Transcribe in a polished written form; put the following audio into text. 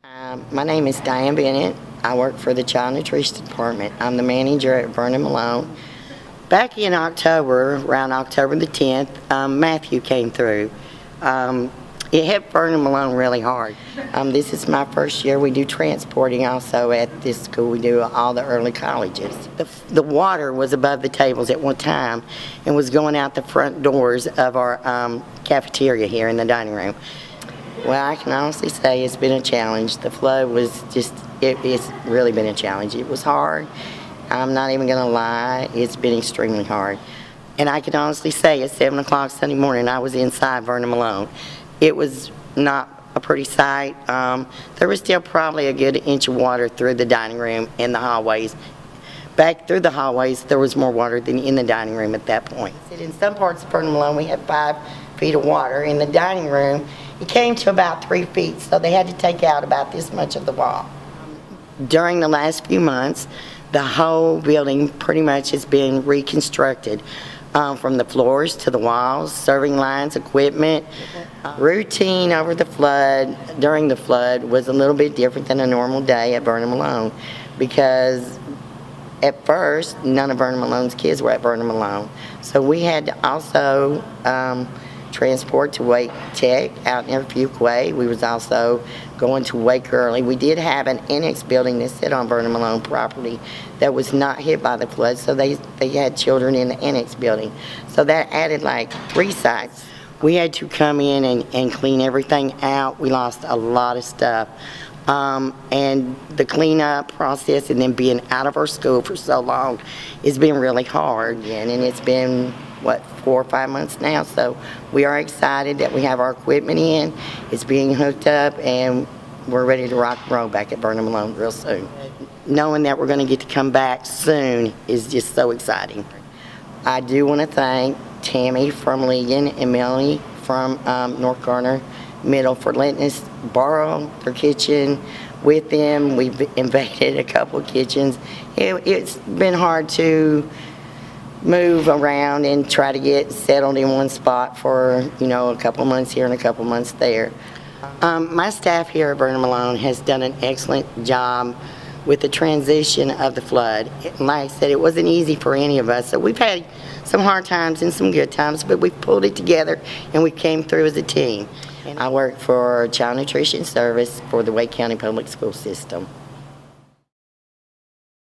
My name is Diane Bennett. I work for the Child Nutrition Department. I'm the manager at Vernon Malone. Back in October, around October the 10th, Matthew came through. It hit Vernon Malone really hard. This is my first year. We do transporting also at this school. We do all the early colleges. The water was above the tables at one time and was going out the front doors of our cafeteria here in the dining room. Well, I can honestly say it's been a challenge. The flood was just, it's really been a challenge. It was hard. I'm not even going to lie. It's been extremely hard. And I can honestly say at 7 o'clock Sunday morning, I was inside Vernon Malone. It was not a pretty sight. There was still probably a good inch of water through the dining room and the hallways. Back through the hallways, there was more water than in the dining room at that point. In some parts of Vernon Malone, we had 5 feet of water. In the dining room, it came to about 3 feet, so they had to take out about this much of the wall. During the last few months, the whole building pretty much has been reconstructed. From the floors to the walls, serving lines, equipment. Routine over the flood, during the flood, was a little bit different than a normal day at Vernon Malone, because at first, none of Vernon Malone's kids were at Vernon Malone. So we had to also transport to Wake Tech out near Fuquay. We was also going to Wake Early. We did have an annex building that sit on Vernon Malone property that was not hit by the flood, so they had children in the annex building. So that added like 3 sites. We had to come in and clean everything out. We lost a lot of stuff. And the cleanup process and then being out of our school for so long has been really hard. And it's been, 4 or 5 months now, so we are excited that we have our equipment in. It's being hooked up and we're ready to rock and roll back at Vernon Malone real soon. Knowing that we're going to get to come back soon is just so exciting. I do want to thank Tammy from Legan and Melanie from North Garner Middle for letting us borrow their kitchen with them. We've invaded a couple of kitchens. It's been hard to move around and try to get settled in one spot for, a couple months here and a couple months there. My staff here at Vernon Malone has done an excellent job with the transition of the flood. Like I said, it wasn't easy for any of us, so we've had some hard times and some good times, but we pulled it together and we came through as a team. I work for Child Nutrition Service for the Wake County Public School System.